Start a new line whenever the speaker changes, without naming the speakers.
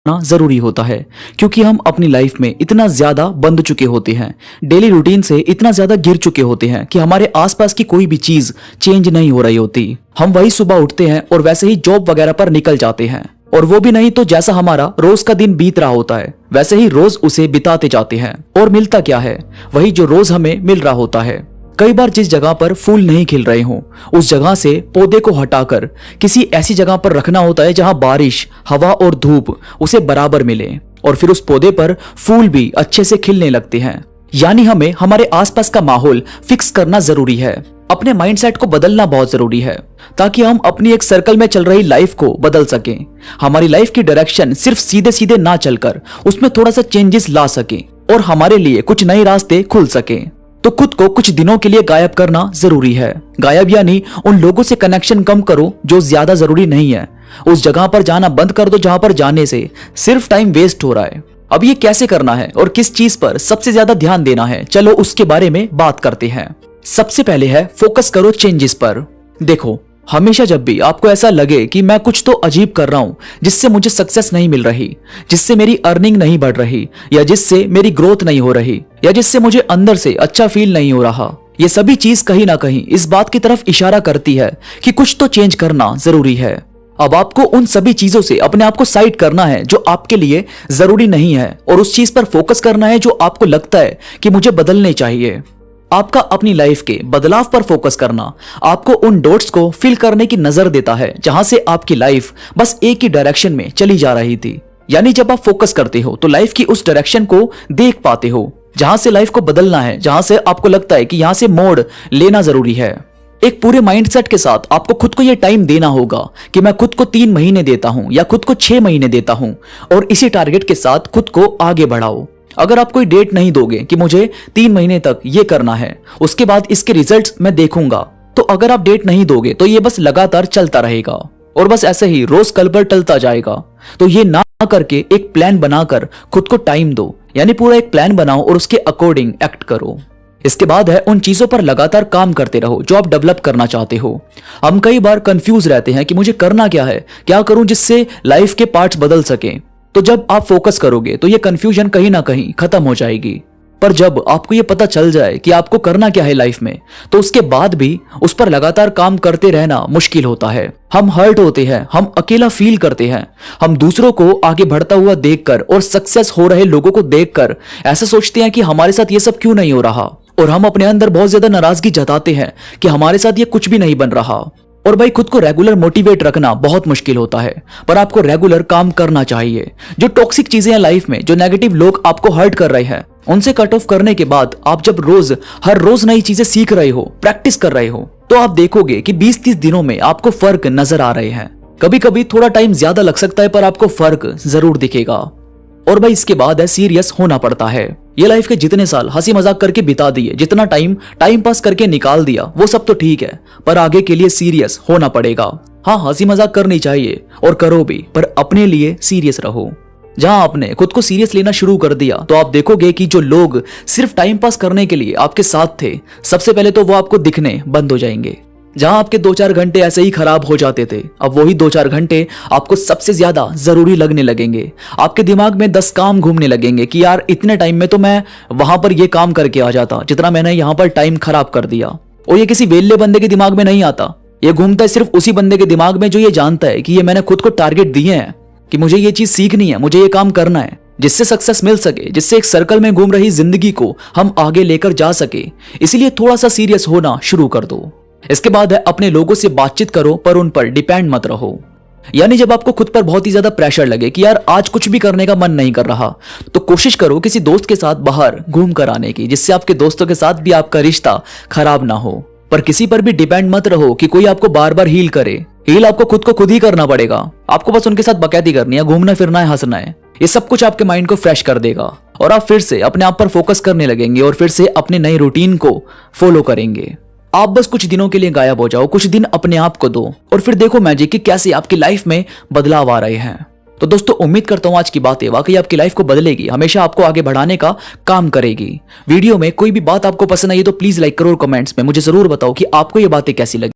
जरूरी होता है, क्योंकि हम अपनी लाइफ में इतना ज्यादा बंध चुके होते हैं, डेली रूटीन से इतना ज्यादा गिर चुके होते हैं कि हमारे आसपास की कोई भी चीज चेंज नहीं हो रही होती। हम वही सुबह उठते हैं और वैसे ही जॉब वगैरह पर निकल जाते हैं, और वो भी नहीं तो जैसा हमारा रोज का दिन बीत रहा होता है वैसे ही रोज उसे बिताते जाते हैं, और मिलता क्या है, वही जो रोज हमें मिल रहा होता है। कई बार जिस जगह पर फूल नहीं खिल रहे हों उस जगह से पौधे को हटाकर किसी ऐसी जगह पर रखना होता है जहां बारिश, हवा और धूप उसे बराबर मिले, और फिर उस पौधे पर फूल भी अच्छे से खिलने लगते हैं। यानी हमें हमारे आसपास का माहौल फिक्स करना जरूरी है, अपने माइंडसेट को बदलना बहुत जरूरी है, ताकि हम अपनी एक सर्कल में चल रही लाइफ को बदल सकें। हमारी लाइफ की डायरेक्शन सिर्फ सीधे सीधे ना चलकर उसमें थोड़ा सा चेंजेस ला सकें और हमारे लिए कुछ नए रास्ते खुल सकें। तो खुद को कुछ दिनों के लिए गायब करना जरूरी है। गायब यानी उन लोगों से कनेक्शन कम करो जो ज्यादा जरूरी नहीं है। उस जगह पर जाना बंद कर दो जहां पर जाने से सिर्फ टाइम वेस्ट हो रहा है। अब ये कैसे करना है और किस चीज पर सबसे ज्यादा ध्यान देना है, चलो उसके बारे में बात करते हैं। सबसे पहले है फोकस करो चेंजेस पर। देखो, हमेशा जब भी आपको ऐसा लगे कि मैं कुछ तो अजीब कर रहा हूं जिससे मुझे सक्सेस नहीं मिल रही, जिससे मेरी अर्निंग नहीं बढ़ रही, या जिससे मेरी ग्रोथ नहीं हो रही, या जिससे मुझे अंदर से अच्छा फील नहीं हो रहा, ये सभी चीज कहीं ना कहीं इस बात की तरफ इशारा करती है कि कुछ तो चेंज करना जरूरी है। अब आपको उन सभी चीजों से अपने आप को साइड करना है जो आपके लिए जरूरी नहीं है, और उस चीज पर फोकस करना है जो आपको लगता है कि मुझे बदलने चाहिए। आपका अपनी लाइफ के बदलाव पर फोकस करना आपको उन डॉट्स को फिल करने की नजर देता है जहां से आपकी लाइफ बस एक ही डायरेक्शन में चली जा रही थी। यानी जब आप फोकस करते हो तो लाइफ की उस डायरेक्शन को देख पाते हो जहां से लाइफ को बदलना है, जहां से आपको लगता है कि यहां से मोड़ लेना जरूरी है। एक पूरे माइंडसेट के साथ आपको खुद को यह टाइम देना होगा कि मैं खुद को 3 महीने देता हूं या खुद को 6 महीने देता हूं, और इसी टारगेट के साथ खुद को आगे बढ़ाओ। अगर आप कोई डेट नहीं दोगे कि मुझे 3 महीने तक ये करना है, उसके बाद इसके रिजल्ट्स मैं देखूंगा, तो अगर आप डेट नहीं दोगे तो ये बस लगातार चलता रहेगा और बस ऐसे ही रोज कल पर टलता जाएगा। तो ये ना करके एक प्लान बनाकर खुद को टाइम दो, यानी पूरा एक प्लान बनाओ और उसके अकॉर्डिंग एक्ट करो। इसके बाद है उन चीजों पर लगातार काम करते रहो जो आप डेवलप करना चाहते हो। हम कई बार कंफ्यूज रहते हैं कि मुझे करना क्या है, क्या करूं जिससे लाइफ के पार्ट्स बदल सकें। तो जब आप फोकस करोगे तो ये कंफ्यूजन कहीं ना कहीं खत्म हो जाएगी। पर जब आपको ये पता चल जाए कि आपको करना क्या है लाइफ में, तो उसके बाद भी उस पर लगातार काम करते रहना मुश्किल होता है। हम हर्ट होते हैं, हम अकेला फील करते हैं, हम दूसरों को आगे बढ़ता हुआ देखकर और सक्सेस हो रहे लोगों को देखकर ऐसा सोचते हैं कि हमारे साथ ये सब क्यों नहीं हो रहा, और हम अपने अंदर बहुत ज्यादा नाराजगी जताते हैं कि हमारे साथ ये कुछ भी नहीं बन रहा। और भाई, खुद को रेगुलर मोटिवेट रखना बहुत मुश्किल होता है, पर आपको रेगुलर काम करना चाहिए। जो टॉक्सिक चीजें हैं लाइफ में, जो नेगेटिव लोग आपको हर्ट कर रहे हैं, उनसे कट ऑफ करने के बाद आप जब हर रोज नई चीजें सीख रहे हो, प्रैक्टिस कर रहे हो, तो आप देखोगे कि 20-30 दिनों में आपको फर्क नजर आ रहे हैं। कभी कभी थोड़ा टाइम ज्यादा लग सकता है, पर आपको फर्क जरूर दिखेगा। और भाई, इसके बाद है सीरियस होना पड़ता है। ये लाइफ के जितने साल हंसी मजाक करके बिता दिए, जितना टाइम पास करके निकाल दिया, वो सब तो ठीक है, पर आगे के लिए सीरियस होना पड़ेगा। हाँ, हंसी मजाक करनी चाहिए और करो भी, पर अपने लिए सीरियस रहो। जहां आपने खुद को सीरियस लेना शुरू कर दिया तो आप देखोगे कि जो लोग सिर्फ टाइम पास करने के लिए आपके साथ थे, सबसे पहले तो वो आपको दिखने बंद हो जाएंगे। जहां आपके 2-4 घंटे ऐसे ही खराब हो जाते थे, अब वही 2-4 घंटे आपको सबसे ज्यादा जरूरी लगने लगेंगे। आपके दिमाग में 10 काम घूमने लगेंगे कि यार इतने टाइम में तो मैं वहां पर ये काम करके आ जाता जितना मैंने यहाँ पर टाइम खराब कर दिया। और ये किसी वेल्ले बंदे के दिमाग में नहीं आता, ये घूमता है सिर्फ उसी बंदे के दिमाग में जो ये जानता है कि ये मैंने खुद को टारगेट दिए हैं कि मुझे ये चीज सीखनी है, मुझे ये काम करना है, जिससे सक्सेस मिल सके, जिससे एक सर्कल में घूम रही जिंदगी को हम आगे लेकर जा सके। इसलिए थोड़ा सा सीरियस होना शुरू कर दो। इसके बाद है अपने लोगों से बातचीत करो, पर उन पर डिपेंड मत रहो। यानी जब आपको खुद पर बहुत ही ज्यादा प्रेशर लगे कि यार आज कुछ भी करने का मन नहीं कर रहा, तो कोशिश करो किसी दोस्त के साथ बाहर घूम कर आने की, जिससे आपके दोस्तों के साथ भी आपका रिश्ता खराब ना हो। पर किसी पर भी डिपेंड मत रहो कि कोई आपको बार बार हील करे। हील आपको खुद को खुद ही करना पड़ेगा। आपको बस उनके साथ बकैती करनी है, घूमना फिरना है, हंसना है। ये सब कुछ आपके माइंड को फ्रेश कर देगा और आप फिर से अपने आप पर फोकस करने लगेंगे और फिर से अपने नए रूटीन को फॉलो करेंगे। आप बस कुछ दिनों के लिए गायब हो जाओ, कुछ दिन अपने आप को दो और फिर देखो मैजिक कि कैसे आपकी लाइफ में बदलाव आ रहे हैं। तो दोस्तों, उम्मीद करता हूं आज की बातें वाकई आपकी लाइफ को बदलेगी, हमेशा आपको आगे बढ़ाने का काम करेगी। वीडियो में कोई भी बात आपको पसंद आई तो प्लीज लाइक करो और कमेंट्स में मुझे जरूर बताओ कि आपको ये बातें कैसी लगी।